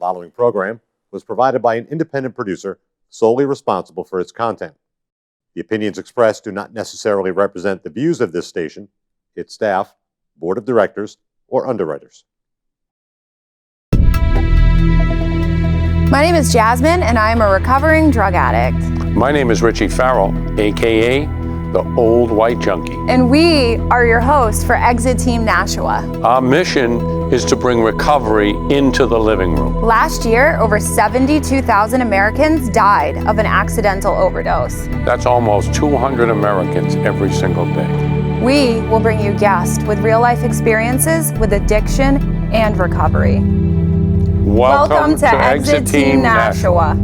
following program was provided by an independent producer solely responsible for its content. The opinions expressed do not necessarily represent the views of this station, its staff, board of directors, or underwriters. My name is Jasmine, and I am a recovering drug addict. My name is Richie Farrell, aka the Old White Junkie. And we are your hosts for Exit Team Nashua. Our mission is to bring recovery into the living room. Last year, over 72,000 Americans died of an accidental overdose. That's almost 200 Americans every single day. We will bring you guests with real-life experiences with addiction and recovery. Welcome to Exit Team Nashua.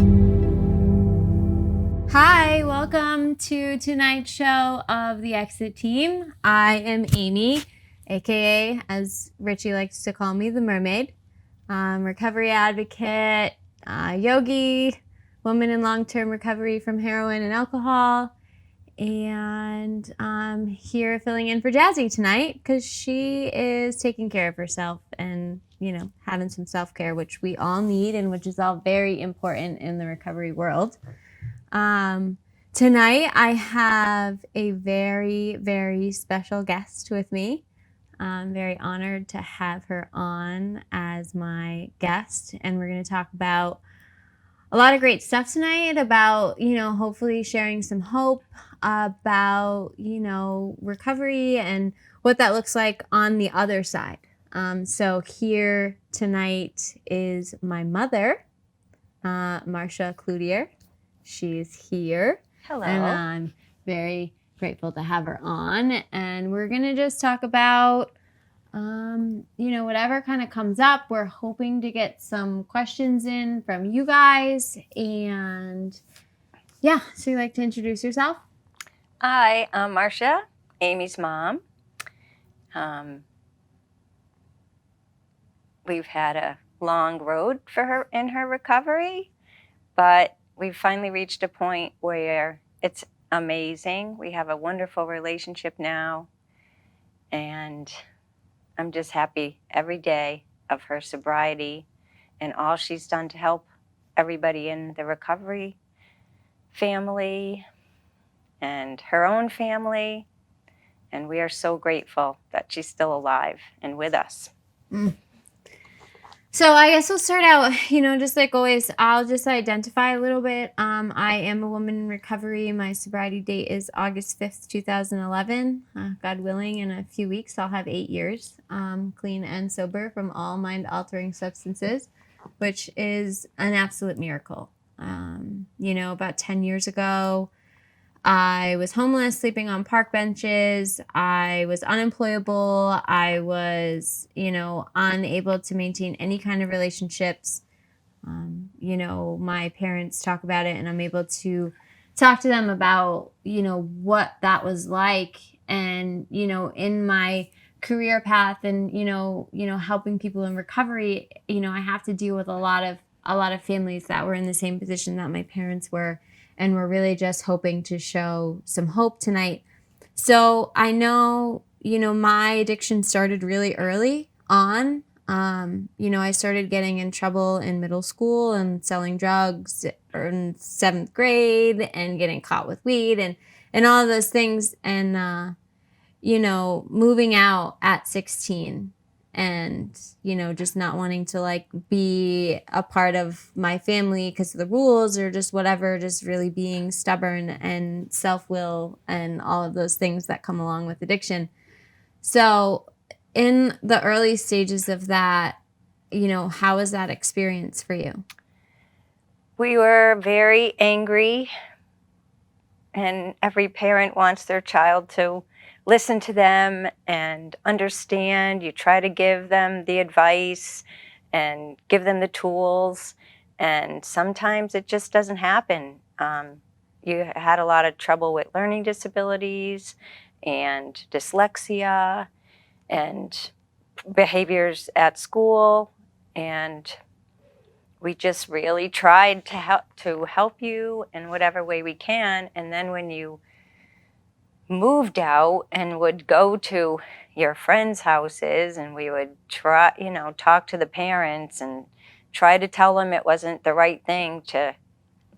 Hi, welcome to tonight's show of the Exit Team. I am Amy, aka, as Richie likes to call me, the Mermaid. Recovery advocate, yogi, woman in long-term recovery from heroin and alcohol, and I'm here filling in for Jazzy tonight because she is taking care of herself and, you know, having some self-care, which we all need and which is all very important in the recovery world. Tonight I have a very, very special guest with me. I'm very honored to have her on as my guest, and we're going to talk about a lot of great stuff tonight about, you know, hopefully sharing some hope about, you know, recovery and what that looks like on the other side. So here tonight is my mother, Marcia Cloutier. She's here. Hello. And I'm very grateful to have her on. And we're going to just talk about, you know, whatever kind of comes up. We're hoping to get some questions in from you guys. And yeah, so you'd like to introduce yourself? Hi, I'm Marcia, Amy's mom. We've had a long road for her in her recovery, but we've finally reached a point where it's amazing. We have a wonderful relationship now, and I'm just happy every day of her sobriety and all she's done to help everybody in the recovery family and her own family. And we are so grateful that she's still alive and with us. Mm. So I guess we'll start out, you know, just like always, I'll just identify a little bit. I am a woman in recovery. My sobriety date is August 5th, 2011. God willing, in a few weeks, I'll have 8 years clean and sober from all mind-altering substances, which is an absolute miracle. You know, about 10 years ago, I was homeless, sleeping on park benches. I was unemployable. I was, you know, unable to maintain any kind of relationships. You know, my parents talk about it, and I'm able to talk to them about, you know, what that was like. And, you know, in my career path and, you know, helping people in recovery, you know, I have to deal with a lot of families that were in the same position that my parents were. And we're really just hoping to show some hope tonight. So I know, you know, my addiction started really early on. You know, I started getting in trouble in middle school and selling drugs in 7th grade and getting caught with weed and all of those things. And, you know, moving out at 16 and, you know, just not wanting to like be a part of my family because of the rules or just whatever, just really being stubborn and self-will and all of those things that come along with addiction. So in the early stages of that, you know, how was that experience for you? We were very angry, and every parent wants their child to listen to them and understand. You try to give them the advice and give them the tools, and sometimes it just doesn't happen. You had a lot of trouble with learning disabilities and dyslexia and behaviors at school, and we just really tried to help you in whatever way we can. And then when you moved out and would go to your friends' houses, and we would try, you know, talk to the parents and try to tell them it wasn't the right thing to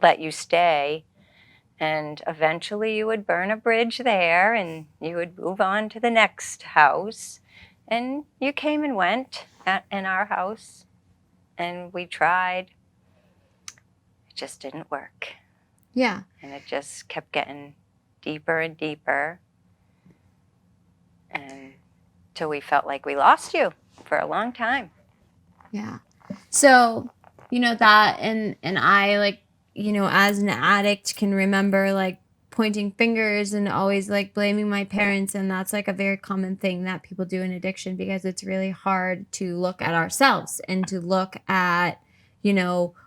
let you stay. And eventually you would burn a bridge there and you would move on to the next house. And you came and went in our house, and we tried. It just didn't work. Yeah. And it just kept getting deeper and deeper, and till we felt like we lost you for a long time. Yeah. So, that and I, like, as an addict, can remember like pointing fingers and always like blaming my parents, and that's like a very common thing that people do in addiction, because it's really hard to look at ourselves and to look at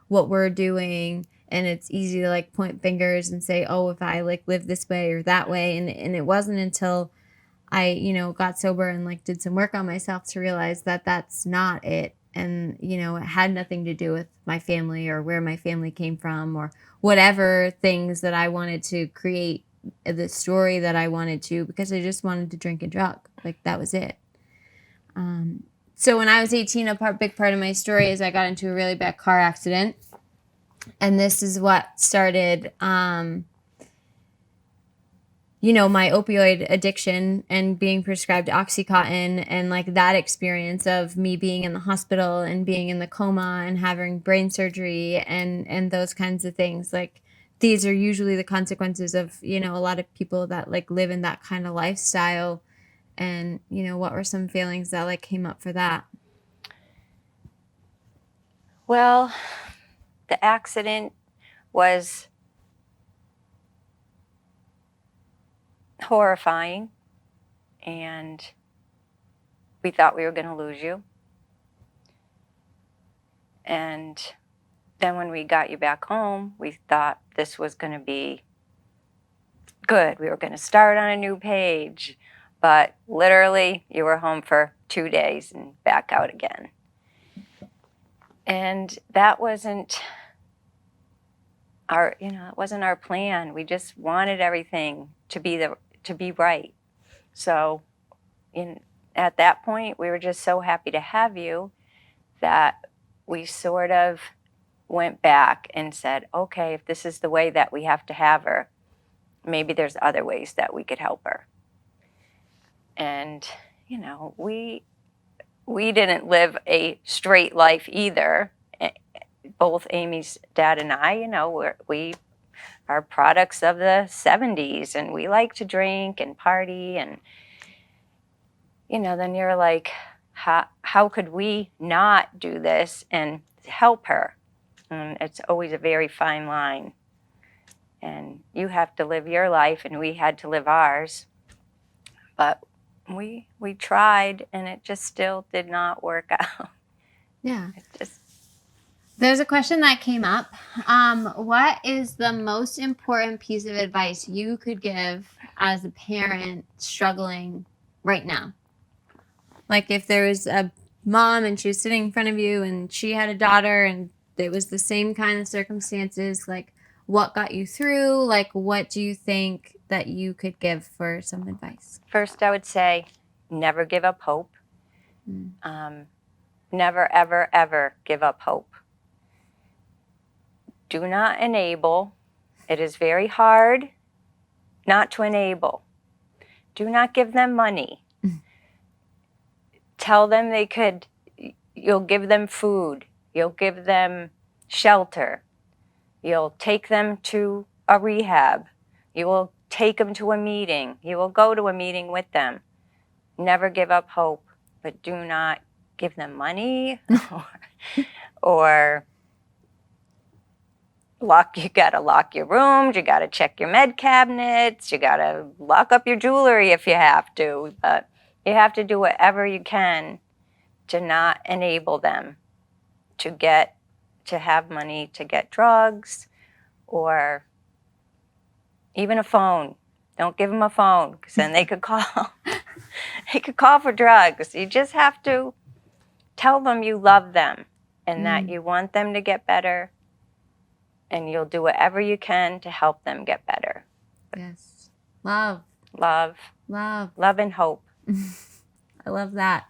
what we're doing, and it's easy to like point fingers and say, oh, if I like live this way or that way, and it wasn't until I got sober and like did some work on myself to realize that that's not it. And, it had nothing to do with my family or where my family came from or whatever things that I wanted to create, the story that I wanted to, because I just wanted to drink and drug. Like, that was it. So when I was 18, big part of my story is I got into a really bad car accident. And this is what started, my opioid addiction and being prescribed Oxycontin, and like that experience of me being in the hospital and being in the coma and having brain surgery and those kinds of things. Like, these are usually the consequences of, a lot of people that like live in that kind of lifestyle. And, what were some feelings that like came up for that? Well, the accident was horrifying, and we thought we were going to lose you. And then when we got you back home, we thought this was going to be good. We were going to start on a new page. But literally, you were home for 2 days and back out again. And that wasn't it wasn't our plan. We just wanted everything to be right. So at that point, we were just so happy to have you that we sort of went back and said, okay, if this is the way that we have to have her, maybe there's other ways that we could help her. And, we didn't live a straight life either. Both Amy's dad and I, we are products of the 70s, and we like to drink and party. And, then you're like, how could we not do this and help her? And it's always a very fine line. And you have to live your life, and we had to live ours. But we tried, and it just still did not work out. Yeah. There's a question that came up. What is the most important piece of advice you could give as a parent struggling right now? Like, if there was a mom and she was sitting in front of you and she had a daughter and it was the same kind of circumstances, like, what got you through? Like, what do you think that you could give for some advice? First, I would say never give up hope. Never, ever, ever give up hope. Do not enable. It is very hard not to enable. Do not give them money. Tell them you'll give them food. You'll give them shelter. You'll take them to a rehab. You will take them to a meeting. You will go to a meeting with them. Never give up hope, but do not give them money or you gotta lock your rooms, you gotta check your med cabinets, you gotta lock up your jewelry if you have to, but you have to do whatever you can to not enable them to have money to get drugs or even a phone. Don't give them a phone, because then they could call. They could call for drugs. You just have to tell them you love them and that you want them to get better, and you'll do whatever you can to help them get better. Yes. Love. Love. Love. Love and hope. I love that.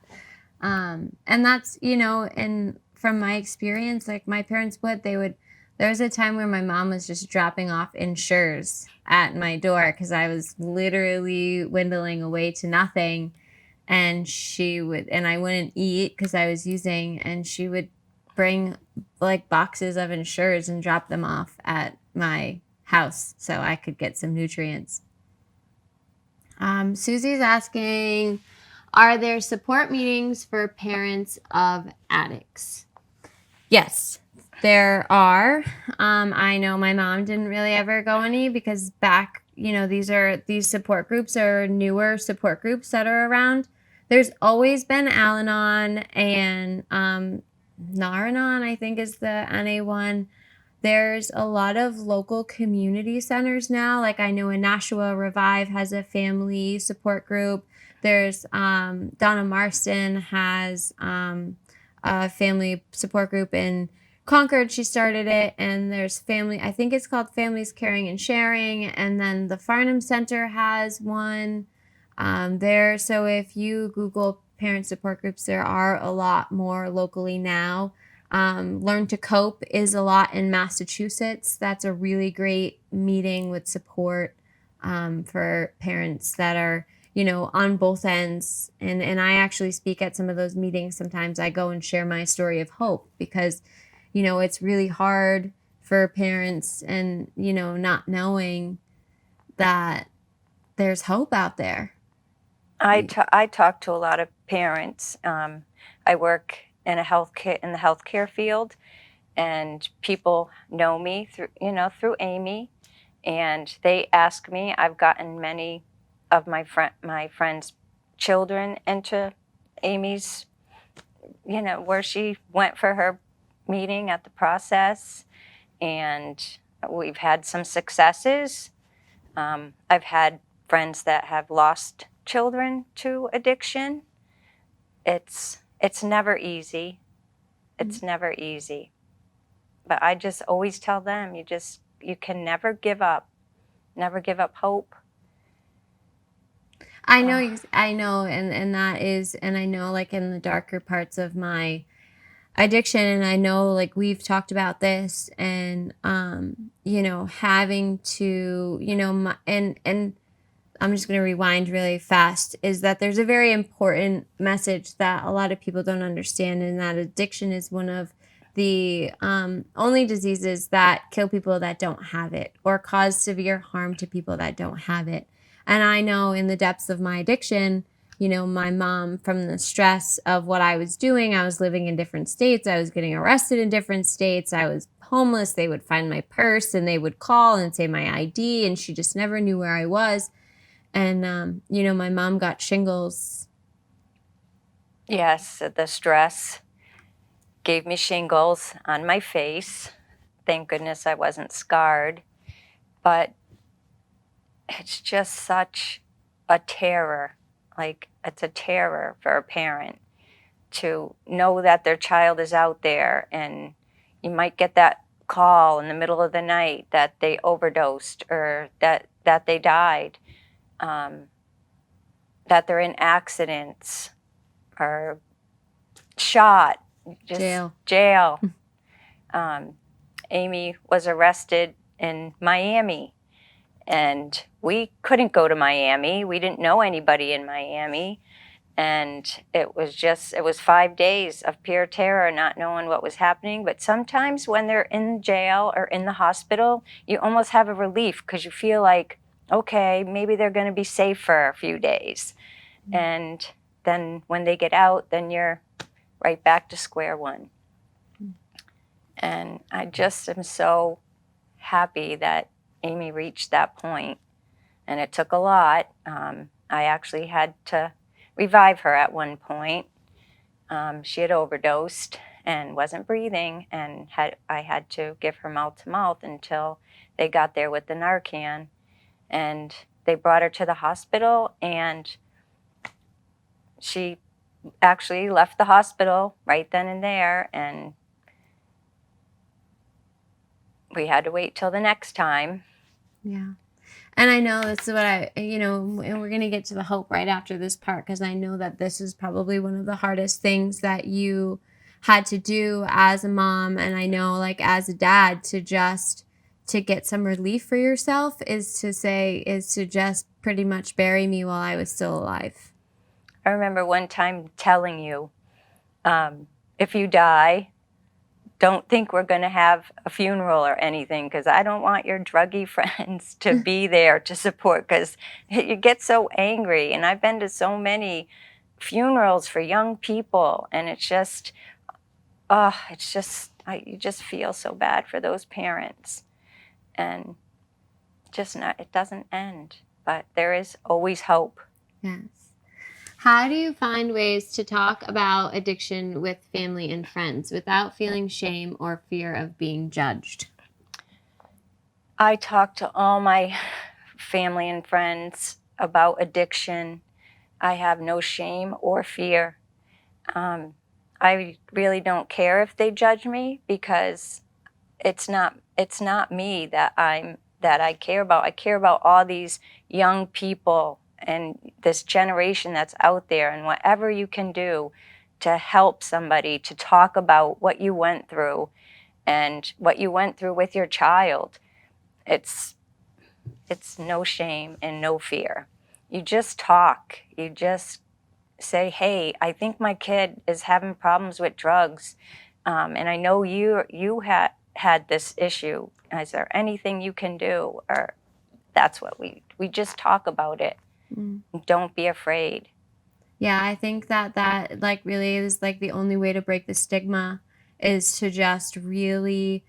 And that's, and from my experience, like my parents there was a time where my mom was just dropping off insures at my door because I was literally dwindling away to nothing. And I wouldn't eat because I was using, and she would bring like boxes of insures and drop them off at my house so I could get some nutrients. Susie's asking, are there support meetings for parents of addicts? Yes, there are. I know my mom didn't really ever go any because these support groups are newer support groups that are around. There's always been Al-Anon and Nar-Anon, I think is the NA one. There's a lot of local community centers now. Like I know in Nashua, Revive has a family support group. There's Donna Marston has a family support group in Concord. She started it, and there's I think it's called Families Caring and Sharing. And then the Farnham Center has one there. So if you Google parent support groups, there are a lot more locally now. Learn to Cope is a lot in Massachusetts. That's a really great meeting with support for parents that are, on both ends. And I actually speak at some of those meetings. Sometimes I go and share my story of hope because, it's really hard for parents and, not knowing that there's hope out there. I talk to a lot of parents. I work in the healthcare field, and people know me through Amy, and they ask me. I've gotten many of my friends' children into Amy's, where she went for her meeting at the process, and we've had some successes. I've had friends that have lost children to addiction. It's never easy. It's never easy. But I just always tell them, you can never give up. Never give up hope. I know, and that is, and I know like in the darker parts of my addiction, and I know like we've talked about this, and having to, and I'm just going to rewind really fast, is that there's a very important message that a lot of people don't understand, and that addiction is one of the only diseases that kill people that don't have it or cause severe harm to people that don't have it. And I know in the depths of my addiction, my mom, from the stress of what I was doing, I was living in different states. I was getting arrested in different states. I was homeless. They would find my purse and they would call and say my ID, and she just never knew where I was. And, my mom got shingles. Yes, the stress gave me shingles on my face. Thank goodness I wasn't scarred. But it's just such a terror. Like, it's a terror for a parent to know that their child is out there, and you might get that call in the middle of the night that they overdosed or that they died, that they're in accidents or shot. Just jail. Amy was arrested in Miami, and we couldn't go to Miami. We didn't know anybody in Miami. And it was 5 days of pure terror, not knowing what was happening. But sometimes when they're in jail or in the hospital, you almost have a relief because you feel like, okay, maybe they're going to be safe for a few days. Mm-hmm. And then when they get out, then you're right back to square one. Mm-hmm. And I just am so happy that Amy reached that point. And it took a lot. I actually had to revive her at one point. She had overdosed and wasn't breathing, and I had to give her mouth to mouth until they got there with the Narcan. And they brought her to the hospital, and she actually left the hospital right then and there, and we had to wait till the next time. Yeah. And I know this is what and we're going to get to the hope right after this part, because I know that this is probably one of the hardest things that you had to do as a mom, and I know like as a dad, to get some relief for yourself is to just pretty much bury me while I was still alive. I remember one time telling you, if you die, don't think we're going to have a funeral or anything, because I don't want your druggy friends to be there to support, because you get so angry. And I've been to so many funerals for young people, and it's just, you just feel so bad for those parents. And it doesn't end, but there is always hope. Yes. How do you find ways to talk about addiction with family and friends without feeling shame or fear of being judged? I talk to all my family and friends about addiction. I have no shame or fear. I really don't care if they judge me, because it's not me that I care about. I care about all these young people and this generation that's out there, and whatever you can do to help somebody, to talk about what you went through and what you went through with your child. It's no shame and no fear. You just talk. You just say, hey, I think my kid is having problems with drugs, and I know you had this issue. Is there anything you can do? Or that's what we just talk about it. Don't be afraid. Yeah, I think that like really is like the only way to break the stigma is to just really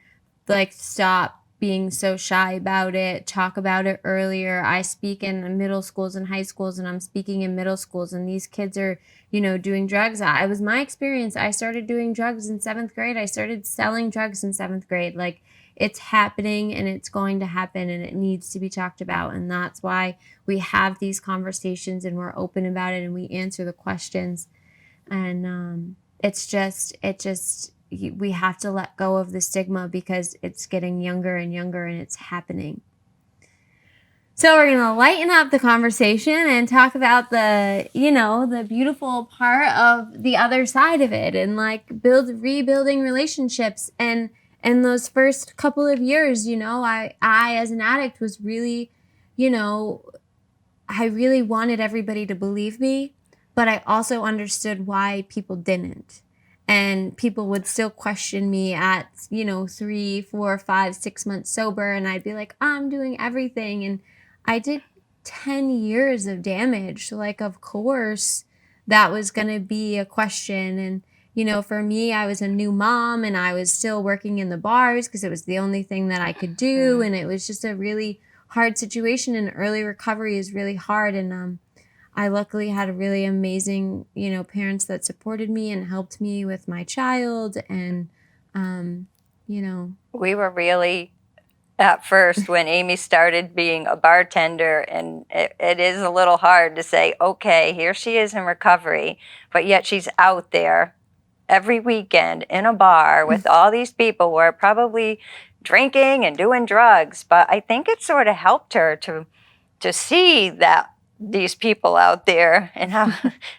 like stop being so shy about it, talk about it earlier. I speak in middle schools and high schools, and I'm speaking in middle schools, and these kids are, doing drugs. It was my experience. I started doing drugs in 7th grade. I started selling drugs in 7th grade. Like, it's happening and it's going to happen, and it needs to be talked about. And that's why we have these conversations and we're open about it and we answer the questions. And we have to let go of the stigma because it's getting younger and younger and it's happening. So we're going to lighten up the conversation and talk about the beautiful part of the other side of it, and like rebuilding relationships. And those first couple of years, I as an addict was really, I really wanted everybody to believe me, but I also understood why people didn't. And people would still question me at, 3, 4, 5, 6 months sober. And I'd be like, I'm doing everything. And I did 10 years of damage. So, like, of course, that was going to be a question. And, for me, I was a new mom and I was still working in the bars because it was the only thing that I could do. And it was just a really hard situation. And early recovery is really hard. And, I luckily had really amazing, parents that supported me and helped me with my child. And, We were really, at first, when Amy started being a bartender, and it is a little hard to say, okay, here she is in recovery, but yet she's out there every weekend in a bar with all these people who are probably drinking and doing drugs. But I think it sort of helped her to see that these people out there and how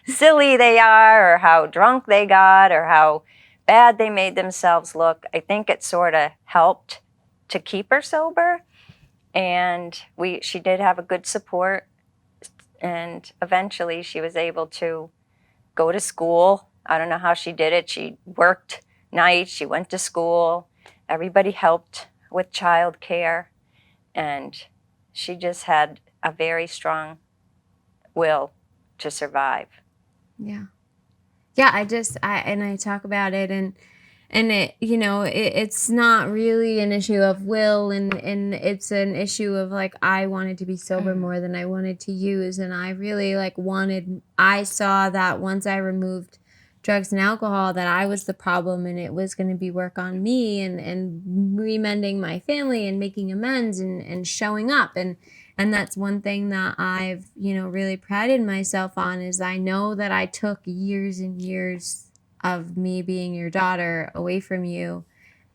silly they are, or how drunk they got, or how bad they made themselves look. I think it sort of helped to keep her sober. And she did have a good support, and eventually she was able to go to school. I don't know how she did it. She worked nights, she went to school, everybody helped with childcare, and she just had a very strong will to survive. Yeah. I talk about it, and it, it's not really an issue of will, and it's an issue of like, I wanted to be sober more than I wanted to use. And I really I saw that once I removed drugs and alcohol, that I was the problem, and it was going to be work on me and remending my family and making amends and showing up. And that's one thing that I've, really prided myself on, is I know that I took years and years of me being your daughter away from you.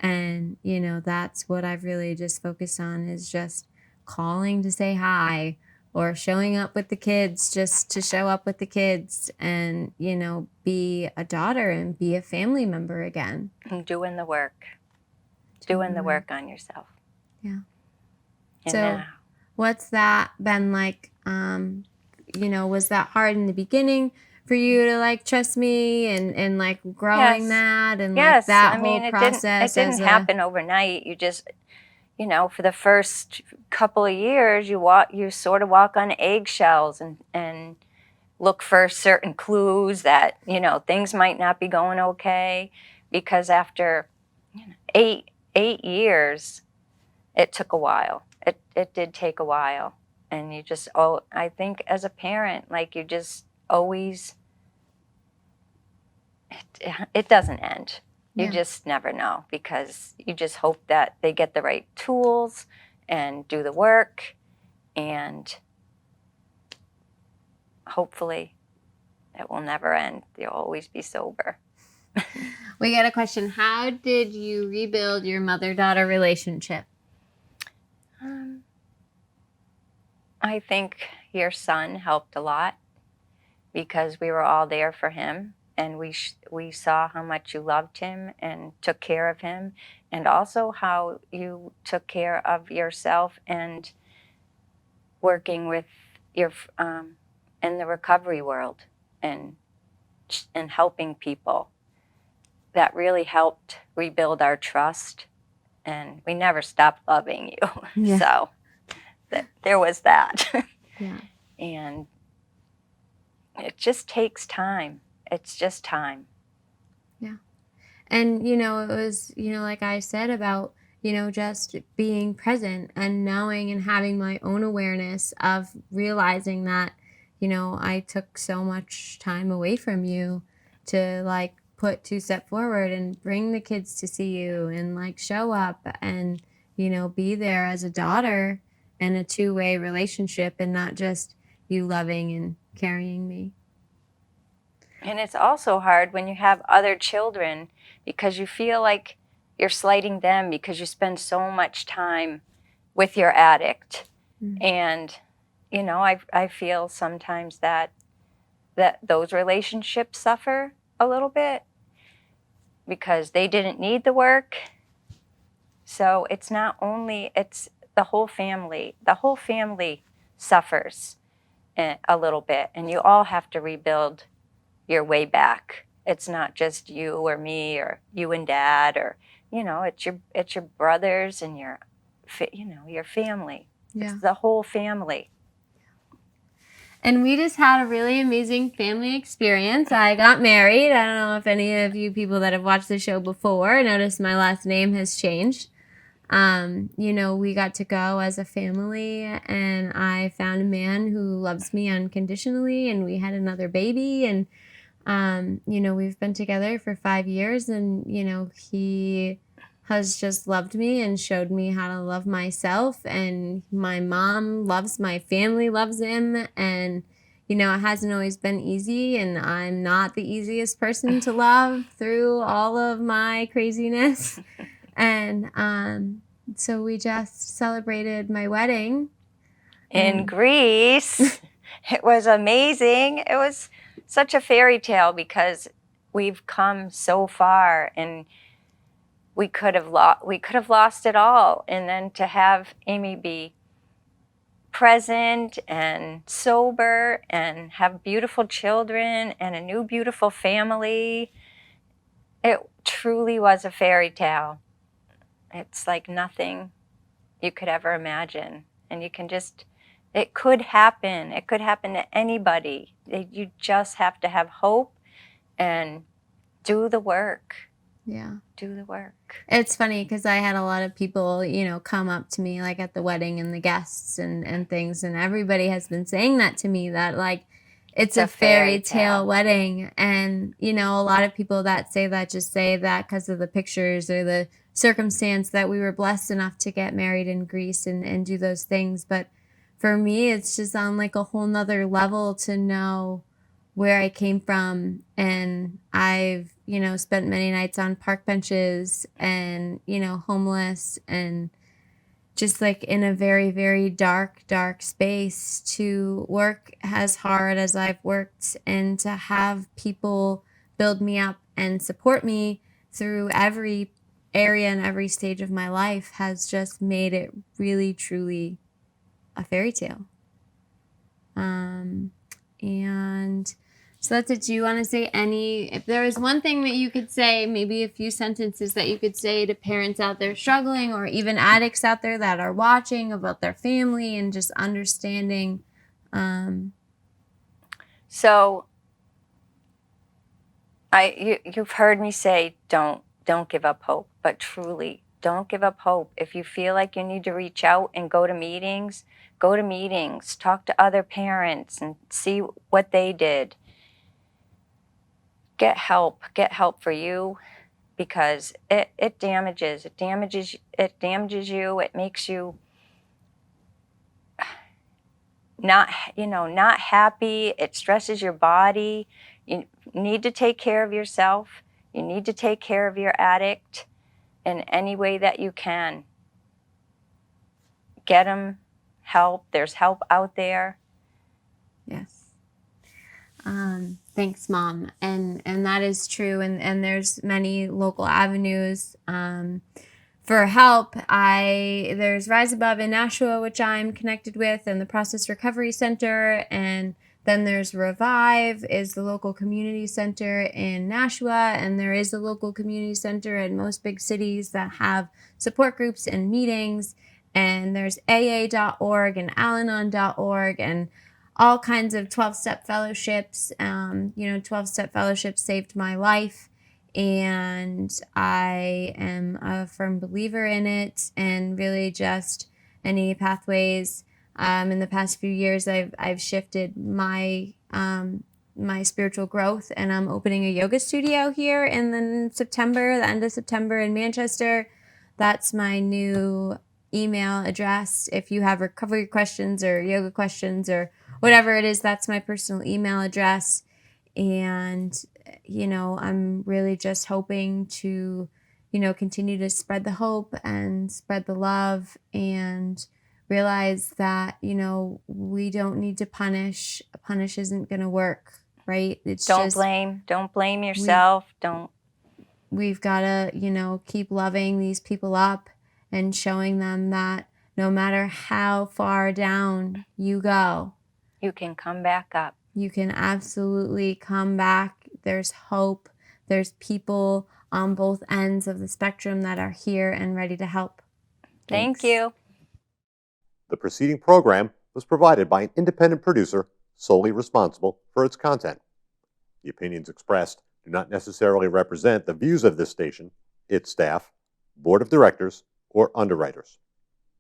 And, that's what I've really just focused on, is just calling to say hi, or showing up with the kids just to show up with the kids and, you know, be a daughter and be a family member again. And doing the work. Doing the work on yourself. Yeah. And So now, what's that been like? You know, was that hard in the beginning for you to like trust me and like growing Yes. that and like yes, that I mean, whole it process? didn't happen overnight. You just, you know, for the first couple of years, you sort of walk on eggshells and look for certain clues that, you know, things might not be going okay, because after, you know, eight years, it took a while. It did take a while, and you just, I think as a parent, like, you just always, it doesn't end. You Yeah. just never know, because you just hope that they get the right tools and do the work, and hopefully it will never end. You'll always be sober. We got a question. How did you rebuild your mother-daughter relationship? I think your son helped a lot, because we were all there for him, and we saw how much you loved him and took care of him, and also how you took care of yourself and working with your in the recovery world and helping people. That really helped rebuild our trust, and we never stopped loving you. Yeah. So there was that. Yeah. And it just takes time. It's just time. Yeah. And, you know, it was, you know, like I said about, you know, just being present and knowing and having my own awareness of realizing that, you know, I took so much time away from you to like put 2 steps forward and bring the kids to see you and like show up and, you know, be there as a daughter in a two-way relationship and not just you loving and carrying me. And it's also hard when you have other children, because you feel like you're slighting them because you spend so much time with your addict. And, you know, I feel sometimes that those relationships suffer a little bit because they didn't need the work. So it's not only, it's the whole family. The whole family suffers a little bit, and you all have to rebuild your way back. It's not just you or me or you and dad, or, you know, it's your brothers and your family. Yeah. It's the whole family. And we just had a really amazing family experience. I got married. I don't know if any of you people that have watched the show before noticed my last name has changed. You know, we got to go as a family, and I found a man who loves me unconditionally, and we had another baby. And, you know, we've been together for 5 years, and, you know, he has just loved me and showed me how to love myself, and my mom loves, my family loves him, and you know, it hasn't always been easy, and I'm not the easiest person to love through all of my craziness. And so we just celebrated my wedding in Greece. It was amazing. It was such a fairy tale, because we've come so far, and we could have lost it all, and then to have Amy be present and sober and have beautiful children and a new beautiful family, it truly was a fairy tale. It's like nothing you could ever imagine, and you can just, it could happen. It could happen to anybody. You just have to have hope and do the work. Yeah. Do the work. It's funny because I had a lot of people, you know, come up to me like at the wedding and the guests and things. And everybody has been saying that to me, that like it's a fairy tale wedding. And, you know, a lot of people that say that just say that because of the pictures or the circumstance that we were blessed enough to get married in Greece and do those things. But for me, it's just on like a whole nother level to know where I came from. And I've, you know, spent many nights on park benches and, you know, homeless and, just like in a very, very dark space, to work as hard as I've worked and to have people build me up and support me through every area and every stage of my life has just made it really, truly a fairy tale. And so that's it. Do you want to say if there was one thing that you could say, maybe a few sentences that you could say to parents out there struggling, or even addicts out there that are watching, about their family and just understanding? So you've heard me say, don't give up hope, but truly, don't give up hope. If you feel like you need to reach out and go to meetings, talk to other parents and see what they did. Get help for you, because it damages you. It makes you not happy. It stresses your body. You need to take care of yourself. You need to take care of your addict in any way that you can. Get them help. There's help out there. Yes. Thanks, Mom. And that is true. And there's many local avenues for help. There's Rise Above in Nashua, which I'm connected with, and the Process Recovery Center. And then there's Revive, is the local community center in Nashua. And there is a local community center in most big cities that have support groups and meetings. And there's AA.org and Al-Anon.org and all kinds of 12-step fellowships. 12-step fellowships saved my life, and I am a firm believer in it, and really just any pathways. In the past few years, I've shifted my spiritual growth, and I'm opening a yoga studio here in the end of September in Manchester. That's my new email address. If you have recovery questions or yoga questions or whatever it is, that's my personal email address. And, I'm really just hoping to, continue to spread the hope and spread the love, and realize that, we don't need to punish. Punish isn't going to work, right? Don't blame yourself. We've got to, keep loving these people up and showing them that no matter how far down you go, you can come back up. You can absolutely come back. There's hope. There's people on both ends of the spectrum that are here and ready to help. Thanks. Thank you. The preceding program was provided by an independent producer solely responsible for its content. The opinions expressed do not necessarily represent the views of this station, its staff, board of directors, or underwriters.